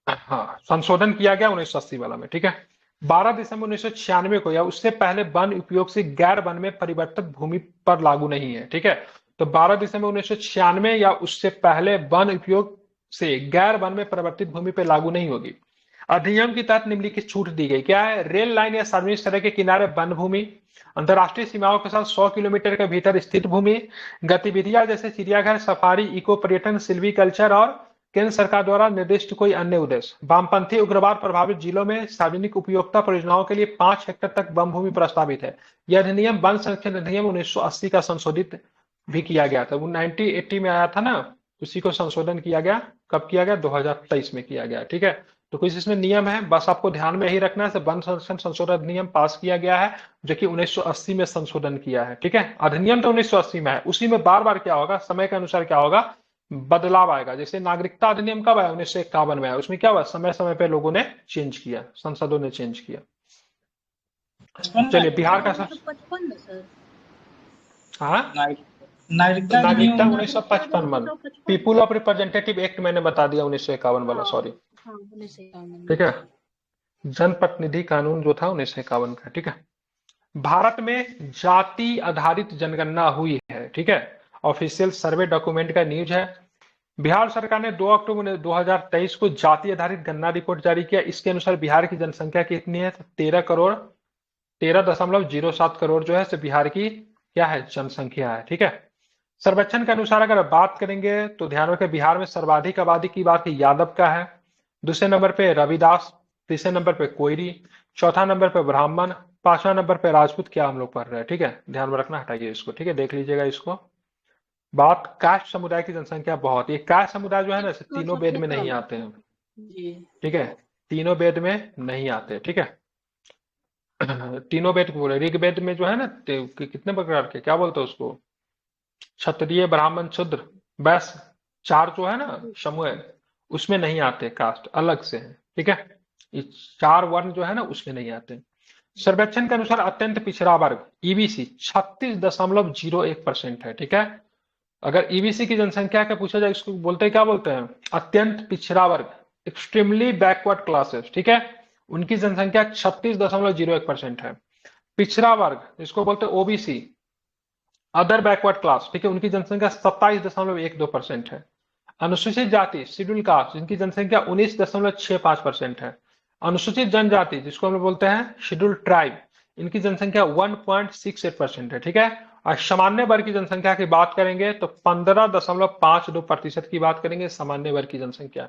हाँ, संशोधन किया गया 1980 वाला में। ठीक है, 12 दिसंबर 1996 को या उससे पहले वन उपयोग से गैर वन में परिवर्तित भूमि पर लागू नहीं है। ठीक है, तो 12 दिसंबर 1996 या उससे पहले वन उपयोग से गैर वन में परिवर्तित भूमि पर लागू नहीं होगी। अधिनियम के तहत निम्नलिखित छूट दी गई। क्या है? रेल लाइन या सार्वजनिक सड़क के किनारे वन भूमि, अंतरराष्ट्रीय सीमाओं के साथ 100 किलोमीटर के भीतर स्थित भूमि, गतिविधियां जैसे चिड़ियाघर, सफारी, इको पर्यटन, सिल्वीकल्चर और केंद्र सरकार द्वारा निर्दिष्ट कोई अन्य उद्देश्य। वामपंथी उग्रवाद प्रभावित जिलों में सार्वजनिक उपयोगिता परियोजनाओं के लिए 5 हेक्टेयर तक वन भूमि प्रस्तावित है। यह अधिनियम वन संरक्षण अधिनियम 1980 का संशोधित भी किया गया था। वो 1980 में आया था ना, उसी को संशोधन किया गया। कब किया गया? 2023 में किया गया। ठीक है, तो कुछ इसमें नियम है, बस आपको ध्यान में ही रखना है। वन संरक्षण संशोधन अधिनियम पास किया गया है, जो कि 1980 में संशोधन किया है। ठीक है, अधिनियम तो 1980 में है, उसी में बार बार क्या होगा, समय के अनुसार क्या होगा, बदलाव आएगा। जैसे नागरिकता अधिनियम कब आया? 1951 में आया। उसमें क्या हुआ, समय समय पे लोगों ने चेंज किया, संसदों ने चेंज किया। चलिए, बिहार का हाँ, नागरिकता 1955 में, पीपुल ऑफ रिप्रेजेंटेटिव एक्ट मैंने बता दिया 1951 वाला, सॉरी। ठीक है, जनप्रतिनिधि कानून जो था 1951 का। ठीक है, भारत में जाति आधारित जनगणना हुई है। ठीक है, ऑफिशियल सर्वे डॉक्यूमेंट का न्यूज है। बिहार सरकार ने 2 अक्टूबर 2023 को जाति आधारित गणना रिपोर्ट जारी किया। इसके अनुसार बिहार की जनसंख्या कितनी है? तो 13.07 करोड़ जो है से बिहार की क्या है? जनसंख्या है। ठीक है, सर्वेक्षण के अनुसार अगर बात करेंगे तो ध्यान रखें, बिहार में सर्वाधिक आबादी की बात यादव का है, दूसरे नंबर पे रविदास, तीसरे नंबर पे कोयरी, चौथा नंबर पे ब्राह्मण, पांचवा नंबर पे राजपूत। क्या हम लोग पढ़ रहे हैं? ठीक है, ध्यान में रखना, हटाइए इसको। ठीक है, देख लीजिएगा इसको। बात कास्ट समुदाय की जनसंख्या बहुत, ये कास्ट समुदाय जो है ना तीनों वेद में नहीं आते हैं। ठीक है, तीनों वेद में नहीं आते। ठीक है, तीनों वेद बोले, ऋग्वेद में जो है ना कितने प्रकार के, क्या बोलते हैं उसको, क्षत्रिय, ब्राह्मण, शूद्र, वैश्य, 4 जो है ना समूह, उसमें नहीं आते, कास्ट अलग से है। ठीक है, ये 4 वर्ण जो है ना उसमें नहीं आते। सर्वेक्षण के अनुसार अत्यंत पिछड़ा वर्ग ईबीसी 36.01% है। ठीक है, अगर ईबीसी की जनसंख्या का पूछा जाए, इसको बोलते क्या बोलते हैं? अत्यंत पिछड़ा वर्ग, एक्सट्रीमली बैकवर्ड क्लासेस। ठीक है, उनकी जनसंख्या 36.01% है। पिछड़ा वर्ग इसको बोलते हैं ओबीसी, अदर बैकवर्ड क्लास। ठीक है, उनकी जनसंख्या 27.12% है। अनुसूचित जाति शेड्यूल कास्ट, जिनकी जनसंख्या 19.65% है। अनुसूचित जनजाति जिसको हम लोग बोलते हैं शेड्यूल ट्राइब, इनकी जनसंख्या 1.68% है। ठीक है, और सामान्य वर्ग की जनसंख्या की बात करेंगे तो 15.52% की बात करेंगे सामान्य वर्ग की जनसंख्या।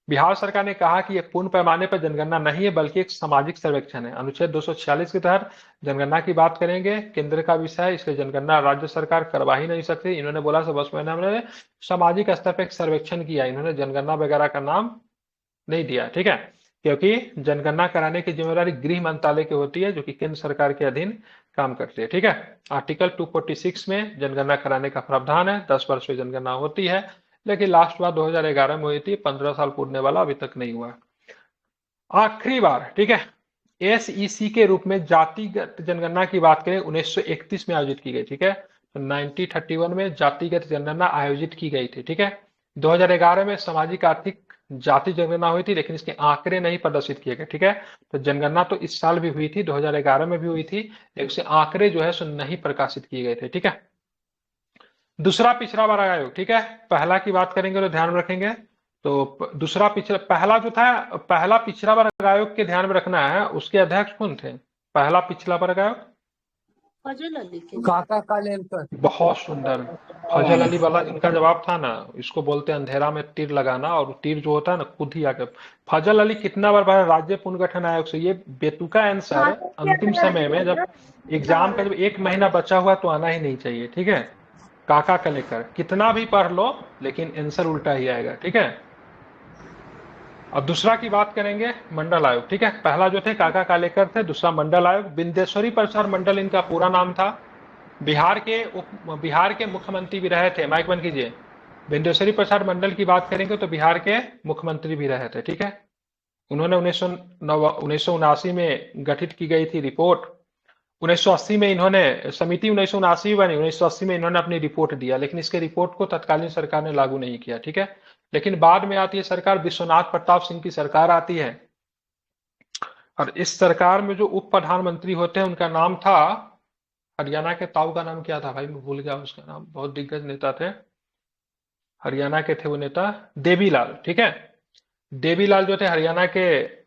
बिहार सरकार ने कहा कि यह पूर्ण पैमाने पर जनगणना नहीं है बल्कि एक सामाजिक सर्वेक्षण है। अनुच्छेद 246 के तहत जनगणना की बात करेंगे, केंद्र का विषय है, इसलिए जनगणना राज्य सरकार करवा ही नहीं सकती। इन्होंने बोला बस मैंने हमने सामाजिक स्तर पर एक सर्वेक्षण किया, इन्होंने जनगणना वगैरह का नाम नहीं दिया। ठीक है, क्योंकि जनगणना कराने की जिम्मेदारी गृह मंत्रालय की होती है, जो कि केंद्र सरकार के अधीन काम करती है। ठीक है, आर्टिकल 246 में जनगणना कराने का प्रावधान है, 10 वर्ष में जनगणना होती है, लेकिन लास्ट बार 2011 में हुई थी, 15 साल पूरने वाला अभी तक नहीं हुआ। आखिरी बार, ठीक है, एसईसी के रूप में जातिगत जनगणना की बात करें 1931 में आयोजित की गई। ठीक है, तो 1931 में जातिगत जनगणना आयोजित की गई थी। ठीक है, 2011 में सामाजिक आर्थिक जाति जनगणना हुई थी, लेकिन इसके आंकड़े नहीं प्रदर्शित किए गए। ठीक है, तो जनगणना तो इस साल भी हुई थी, 2011 में भी हुई थी, लेकिन उसके आंकड़े जो है सो नहीं प्रकाशित किए गए थे। ठीक है, दूसरा पिछड़ा वर्ग आयोग। ठीक है, पहला की बात करेंगे तो ध्यान में रखेंगे, तो दूसरा पिछड़ा, पहला जो था, पहला पिछड़ा वर्ग आयोग के ध्यान में रखना है, उसके अध्यक्ष कौन थे? पहला पिछड़ा वर्ग आयोग काका कालेलकर। बहुत सुंदर, फजल अली वाला इनका जवाब था ना, इसको बोलते हैं अंधेरा में तीर लगाना, और तीर जो होता है ना खुद ही आके। फजल अली कितना बार बाहर राज्य पुनर्गठन आयोग से, ये बेतुका आंसर अंतिम समय में जब एग्जाम का जब 1 महीना बचा हुआ तो आना ही नहीं चाहिए। ठीक है, काका का लेकर कितना भी पढ़ लो लेकिन आंसर उल्टा ही आएगा। ठीक है, अब दूसरा की बात करेंगे मंडल आयोग। ठीक है, पहला जो थे काका कालेकर थे, दूसरा मंडल आयोग। बिंदेश्वरी प्रसाद मंडल इनका पूरा नाम था। बिहार के मुख्यमंत्री भी रहे थे, माइक बंद कीजिए। बिंदेश्वरी प्रसाद मंडल की बात करेंगे तो बिहार के मुख्यमंत्री भी रहे थे। ठीक है, उन्होंने 1979 में गठित की गई थी रिपोर्ट, 1980 में इन्होंने समिति 1979 बनी, 1980 में इन्होंने अपनी रिपोर्ट दिया, लेकिन इसके रिपोर्ट को तत्कालीन सरकार ने लागू नहीं किया। ठीक है, लेकिन बाद में आती है सरकार, विश्वनाथ प्रताप सिंह की सरकार आती है, और इस सरकार में जो उप प्रधानमंत्री होते हैं उनका नाम था, हरियाणा के ताऊ का नाम क्या था भाई, मैं भूल गया उसका नाम, बहुत दिग्गज नेता थे, हरियाणा के थे वो नेता, देवीलाल। ठीक है, देवीलाल जो थे हरियाणा के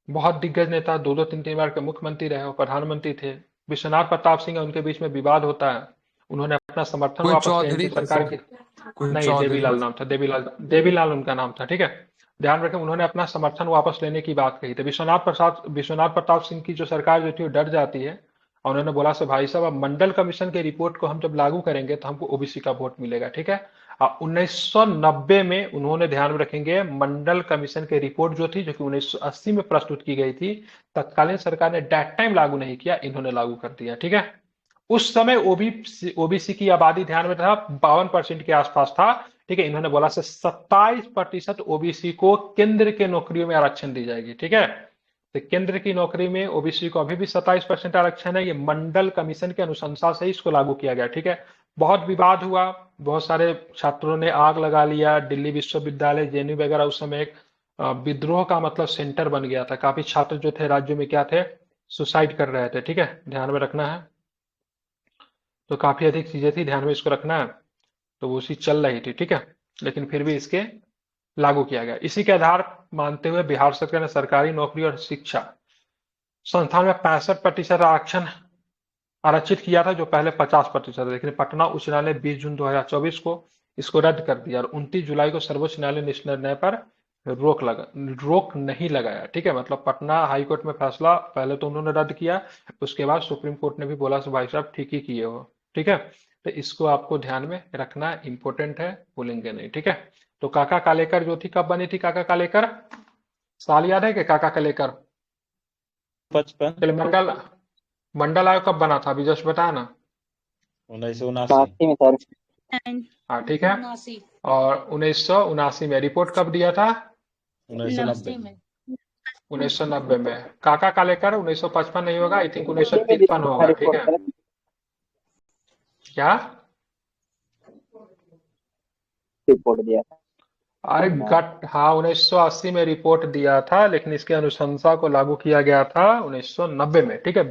बहुत दिग्गज नेता, 2-3 बार के मुख्यमंत्री रहे, वो प्रधानमंत्री थे। विश्वनाथ प्रताप सिंह उनके बीच में विवाद होता है, उन्होंने अपना समर्थन वापस लिया सरकार की, नहीं देवीलाल नाम था, देवीलाल उनका नाम था। ठीक है, ध्यान रखें, उन्होंने अपना समर्थन वापस लेने की बात कही थी। विश्वनाथ प्रताप सिंह की जो सरकार जो थी वो डर जाती है, और उन्होंने बोला से भाई साहब, अब मंडल कमीशन के रिपोर्ट को हम जब लागू करेंगे तो हमको ओबीसी का वोट मिलेगा। ठीक है, 1990 में उन्होंने, ध्यान में रखेंगे, मंडल कमीशन की रिपोर्ट जो थी, जो कि 1980 में प्रस्तुत की गई थी, तत्कालीन सरकार ने डेट टाइम लागू नहीं किया, इन्होंने लागू कर दिया। ठीक है, उस समय ओबीसी की आबादी ध्यान में था 52% के आसपास था। ठीक है, इन्होंने बोला से 27% ओबीसी को केंद्र के नौकरियों में आरक्षण दी जाएगी। ठीक है, तो केंद्र की नौकरी में ओबीसी को अभी भी 27% आरक्षण है, ये मंडल कमीशन के अनुशंसा से इसको लागू किया गया। ठीक है, बहुत विवाद हुआ, बहुत सारे छात्रों ने आग लगा लिया, दिल्ली विश्वविद्यालय, जेएनयू वगैरह उस समय विद्रोह का मतलब सेंटर बन गया था। काफी छात्र जो थे राज्य में क्या थे, सुसाइड कर रहे थे। ठीक है, ध्यान में रखना है। तो काफी अधिक चीजें थी, ध्यान में इसको रखना है। तो वो उसी चल रही थी। ठीक है, लेकिन फिर भी इसके लागू किया गया। इसी के आधार मानते हुए बिहार सरकार ने सरकारी नौकरी और शिक्षा संस्थान में 65% आरक्षण आरक्षित किया था, जो पहले 50% था। लेकिन पटना उच्च न्यायालय 20 जून 2024 को इसको रद्द कर दिया और 29 जुलाई को सर्वोच्च न्यायालय ने इस निर्णय पर रोक नहीं लगाया। ठीक है, मतलब पटना हाई कोर्ट में फैसला पहले तो उन्होंने रद्द किया, उसके बाद सुप्रीम कोर्ट ने भी बोला भाई साहब ठीक ही किए हो। ठीक है, तो इसको आपको ध्यान में रखना, इंपॉर्टेंट है, भूलेंगे नहीं। ठीक है, तो काका कालेकर जो थी, कब बनी थी काका कालेकर? साल याद है कि काका कालेकर? 55 मंडल मंडल आयोग कब बना था, अभी जस्ट बताया ना। 1979 में सर। हाँ ठीक है, और 1979 में रिपोर्ट कब दिया था? 1990 में 1990 में। काका कालेकर 1955 नहीं होगा, आई थिंक 1953 होगा। ठीक है, क्या रिपोर्ट दिया था? अरे गट, हाँ 1980 में रिपोर्ट दिया था, लेकिन इसके अनुशंसा को लागू किया गया था 1990 में। ठीक है,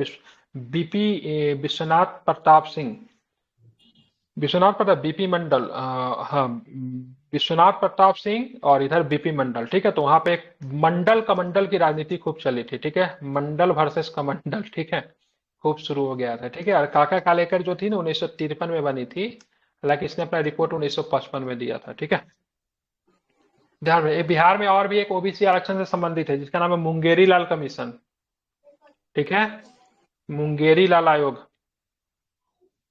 विश्वनाथ प्रताप सिंह, विश्वनाथ प्रताप, बीपी मंडल, हाँ विश्वनाथ प्रताप सिंह और इधर बीपी मंडल। ठीक है, तो वहां पे एक मंडल कमंडल की राजनीति खूब चली थी। ठीक है, मंडल वर्सेस कमंडल। ठीक है, खूब शुरू हो गया था। ठीक है, और काका कालेकर जो थी ना 1953 में बनी थी, हालांकि इसने अपना रिपोर्ट 1955 में दिया था। ठीक है, ध्यान में, बिहार में और भी एक ओबीसी आरक्षण से संबंधित है जिसका नाम है मुंगेरी लाल कमीशन। ठीक है, मुंगेरी लाल आयोग,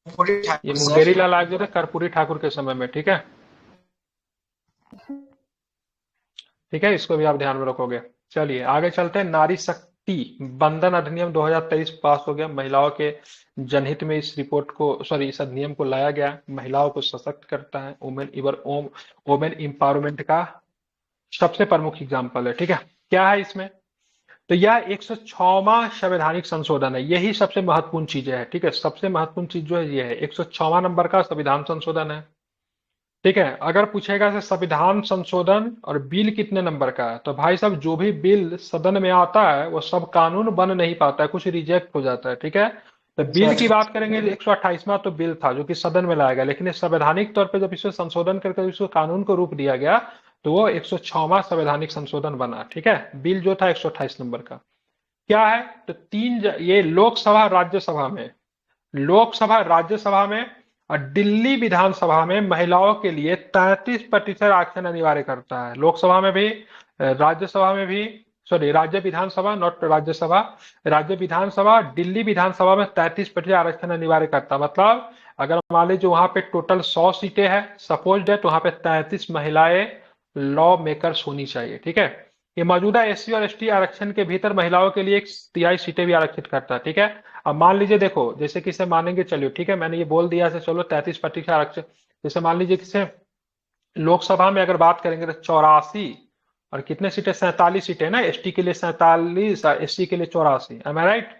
ये मुंगेरी लाल आयोग जो थे कर्पूरी ठाकुर के समय में। ठीक है, ठीक है, इसको भी आप ध्यान में रखोगे। चलिए आगे चलते हैं। नारी शक्ति बंधन अधिनियम 2023 पास हो गया। महिलाओं के जनहित में इस रिपोर्ट को, सॉरी इस अधिनियम को लाया गया। महिलाओं को सशक्त करता है, वुमेन एम्पावरमेंट का सबसे प्रमुख एग्जाम्पल है। ठीक है, क्या है इसमें? तो यह 106वां संवैधानिक संशोधन है, यही सबसे महत्वपूर्ण चीज है। ठीक है, सबसे महत्वपूर्ण चीज जो है ये है, 106वां नंबर का संविधान संशोधन है। ठीक है, अगर पूछेगा से संविधान संशोधन और बिल कितने नंबर का है, तो भाई साहब जो भी बिल सदन में आता है वो सब कानून बन नहीं पाता है, कुछ रिजेक्ट हो जाता है। ठीक है, तो बिल की बात करेंगे तो 128वां तो बिल था जो कि सदन में लाया गया, लेकिन संवैधानिक तौर पर जब इसमें संशोधन करके इसको कानून को रूप दिया गया तो वो 106वां संवैधानिक संशोधन बना। ठीक है, बिल जो था 128 नंबर का। क्या है तो ये लोकसभा राज्यसभा में, लोकसभा राज्यसभा में और दिल्ली विधानसभा में महिलाओं के लिए 33% आरक्षण अनिवार्य करता है। लोकसभा में भी, राज्यसभा में भी, सॉरी राज्य विधानसभा नॉट राज्यसभा, राज्य विधानसभा, दिल्ली विधानसभा में 33% आरक्षण अनिवार्य करता। मतलब अगर मान लीजिए वहां पे टोटल 100 सीटें हैं, सपोज है, तो वहां पे 33 महिलाएं लॉ मेकर्स होनी चाहिए। ठीक है, ये मौजूदा एससी और एसटी आरक्षण के भीतर महिलाओं के लिए 1/3 सीटें भी आरक्षित करता है। ठीक है, अब मान लीजिए देखो, जैसे कि इसे मानेंगे, चलिए ठीक है, मैंने ये बोल दिया से चलो 33% आरक्षण। जैसे मान लीजिए किसे लोकसभा में अगर बात करेंगे तो 84 और कितने सीटें, 47 सीटें ना, एसटी के लिए 47 और एससी के लिए 84। एम आई राइट?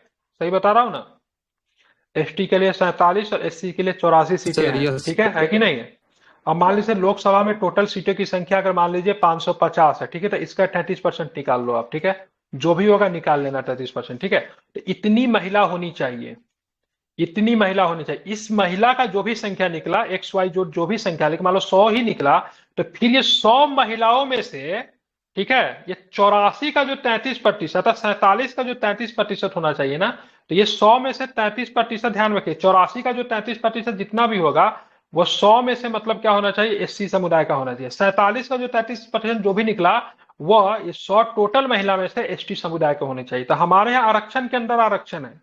सही बता रहा हूं ना? एसटी के लिए 47 और एससी के लिए 84 सीटें हैं। ठीक है कि नहीं है? अब मान लीजिए लोकसभा में टोटल सीटों की संख्या अगर मान लीजिए 550 है। ठीक है, तो इसका 33% निकाल लो आप। ठीक है, जो भी होगा निकाल लेना 33%। ठीक है, तो इतनी महिला होनी चाहिए, इतनी महिला होनी चाहिए। इस महिला का जो भी संख्या निकला, एक्स वाई जो भी संख्या, लेकिन मान लो 100 ही निकला, तो फिर ये 100 महिलाओं में से, ठीक है, ये 84 का जो 33% है, 47 का जो 33% होना चाहिए ना, तो ये 100 में से 33%, ध्यान रखिए 84 का जो 33% जितना भी होगा वो 100 में से मतलब क्या होना चाहिए, एससी समुदाय का होना चाहिए। 47 का जो 33% जो भी निकला वह ये 100 टोटल महिला में से एसटी समुदाय के होने चाहिए। तो हमारे यहाँ आरक्षण के अंदर आरक्षण है,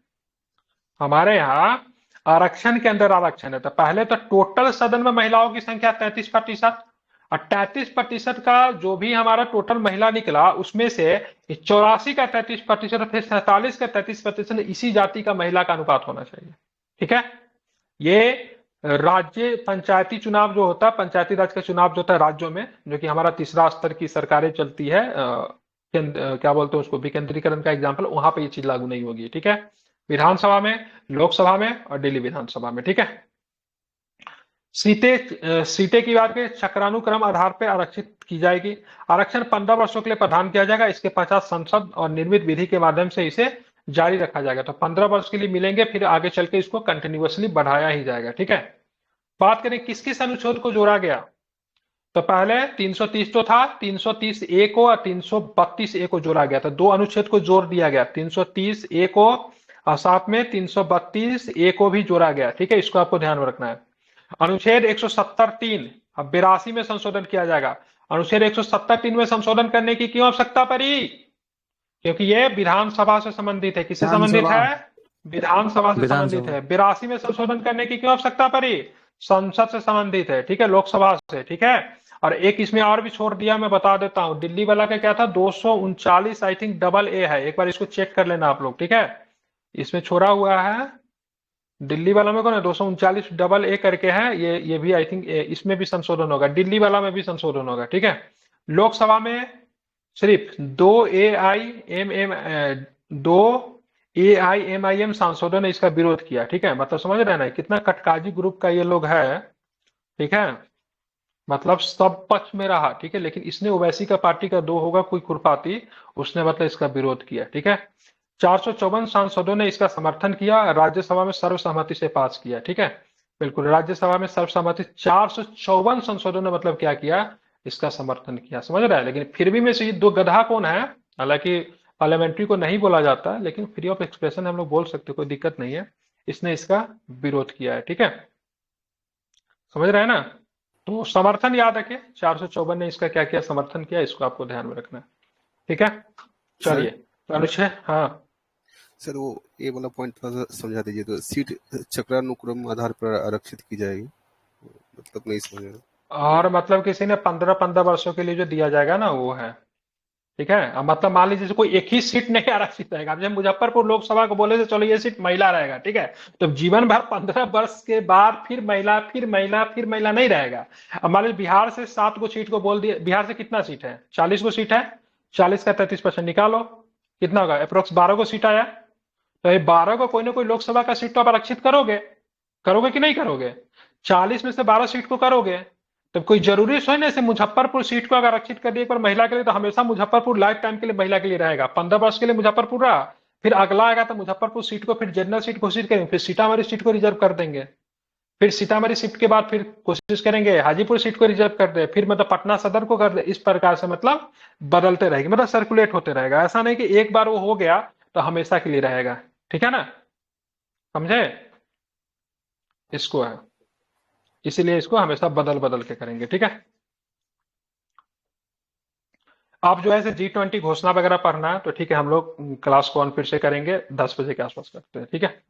हमारे यहाँ आरक्षण के अंदर आरक्षण है। तो पहले तो टोटल सदन में महिलाओं की संख्या 33% और 33% का जो भी हमारा टोटल महिला निकला उसमें से 84 का 33%, फिर 47 का 33% इसी जाति का महिला का अनुपात होना चाहिए। ठीक है, ये राज्य पंचायती चुनाव जो होता है, पंचायती राज का चुनाव जो होता है राज्यों में, जो कि हमारा तीसरा स्तर की सरकारें चलती है, क्या बोलते हैं उसको, विकेंद्रीकरण का एग्जाम्पल, वहां पे ये चीज लागू नहीं होगी। ठीक है, विधानसभा में, लोकसभा में और दिल्ली विधानसभा में। ठीक है, सीटें की बात करें, चक्रानुक्रम आधार पर आरक्षित की जाएगी। आरक्षण 15 वर्षों के लिए प्रदान किया जाएगा। इसके पश्चात संसद और निर्मित विधि के माध्यम से इसे जारी रखा जाएगा। तो 15 वर्ष के लिए मिलेंगे, फिर आगे चल के इसको कंटिन्यूअसली बढ़ाया ही जाएगा। ठीक है, बात करें किस किस अनुच्छेद को जोड़ा गया, तो पहले 330 तो था, 330 ए को और 332 ए को जोड़ा गया था। दो अनुच्छेद को जोड़ दिया गया, 330 ए को और साथ में 332 ए को भी जोड़ा गया। ठीक है, इसको आपको ध्यान में रखना है। अनुच्छेद 170(3) अब 82 में संशोधन किया जाएगा। अनुच्छेद 170(3) में संशोधन करने की क्यों आवश्यकता पड़ी? क्योंकि ये विधानसभा से संबंधित है। किससे संबंधित है? विधानसभा से संबंधित है। 82 में संशोधन करने की क्यों आवश्यकता पड़ी? संसद से संबंधित है। ठीक है, लोकसभा से। ठीक है, और एक इसमें और भी छोड़ दिया, मैं बता देता हूं। दिल्ली वाला का क्या था? 239 आई थिंक डबल ए है, एक बार इसको चेक कर लेना आप लोग। ठीक है, इसमें छोड़ा हुआ है दिल्ली वाला में कौन है? 239 डबल ए करके है, ये भी आई थिंक इसमें भी संशोधन होगा, दिल्ली वाला में भी संशोधन होगा। ठीक है, लोकसभा में सिर्फ 2 AIMIM सांसदों ने इसका विरोध किया। ठीक है, मतलब समझ रहे हैं ना कितना कटकाजी ग्रुप का ये लोग है। ठीक है, मतलब सब पक्ष में रहा। ठीक है, लेकिन इसने ओवैसी का पार्टी का 2 होगा कोई खुरपाती, उसने मतलब इसका विरोध किया। ठीक है, 454 सांसदों ने इसका समर्थन किया, राज्यसभा में सर्वसम्मति से पास किया। ठीक है, बिल्कुल, राज्यसभा में सर्वसम्मति 454 सांसदों ने मतलब क्या किया? इसका समर्थन किया। समझ रहा है? लेकिन फिर भी में से ये 2 गधा कौन है? हालांकि पार्लियामेंट्री को नहीं बोला जाता, लेकिन फ्री ऑफ एक्सप्रेशन हम लोग बोल सकते, कोई दिक्कत नहीं है। इसने इसका विरोध किया है। ठीक है, समझ रहे हैं ना? तो समर्थन याद रखें, 454 ने इसका क्या किया? समर्थन किया। इसको आपको ध्यान में रखना है। ठीक है, चलिए तो अनुच्छेद, हाँ सर वो ये वाला पॉइंट थोड़ा सा समझा दीजिए। तो सीट चक्रानुक्रम आधार पर आरक्षित की जाएगी, मतलब नहीं समझ रहा। और मतलब किसी ने 15 वर्षों के लिए जो दिया जाएगा ना, वो है। ठीक है, अब मतलब मान लीजिए कोई एक ही सीट नहीं आरक्षित रहेगा। अब जब मुजफ्फरपुर लोकसभा को बोले तो चलो ये सीट महिला रहेगा। ठीक है, तो जीवन भर 15 वर्ष के बाद फिर महिला, फिर महिला, फिर महिला नहीं रहेगा। अब मान लीजिए बिहार से 7 गो सीट को बोल दिया। बिहार से कितना सीट है? 40 गो सीट है। 40 का 33% निकालो, कितना होगा? अप्रोक्स 12 गो सीट आया। तो ये 12 को कोई ना कोई लोकसभा का सीट तो आप आरक्षित करोगे, करोगे कि नहीं करोगे? 40 में से 12 सीट को करोगे, तो कोई जरूरी सो ना, ऐसे मुजफ्फरपुर सीट को अगर आरक्षित कर दिए एक बार महिला के लिए, तो हमेशा मुजफ्फरपुर लाइफ टाइम के लिए महिला के लिए रहेगा। 15 वर्ष के लिए मुजफ्फरपुर रहा, फिर अगला आएगा तो मुजफ्फरपुर सीट को फिर जनरल सीट घोषित करेंगे, फिर सीतामढ़ी सीट को रिजर्व कर देंगे, फिर सीतामढ़ी सीट के बाद फिर कोशिश करेंगे हाजीपुर सीट को रिजर्व कर दे, फिर मतलब पटना सदर को कर दे। इस प्रकार से मतलब बदलते रहेगी, मतलब सर्कुलेट होते रहेगा। ऐसा नहीं कि एक बार वो हो गया तो हमेशा के लिए रहेगा। ठीक है ना, समझे? इसको है, इसीलिए इसको हमेशा बदल बदल के करेंगे। ठीक है, आप जो है G20 घोषणा वगैरह पढ़ना है तो ठीक है, हम लोग क्लास को ऑन फिर से करेंगे 10 बजे के आसपास करते हैं। ठीक है,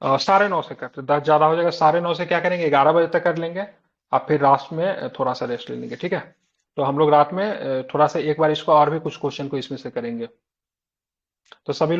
9:30 से करते हैं, 10 ज्यादा हो जाएगा। 9:30 से क्या करेंगे? 11 बजे तक कर लेंगे, अब फिर रात में थोड़ा सा रेस्ट ले लेंगे। ठीक है, तो हम लोग रात में थोड़ा सा एक बार इसको और भी कुछ क्वेश्चन को इसमें से करेंगे। तो सभी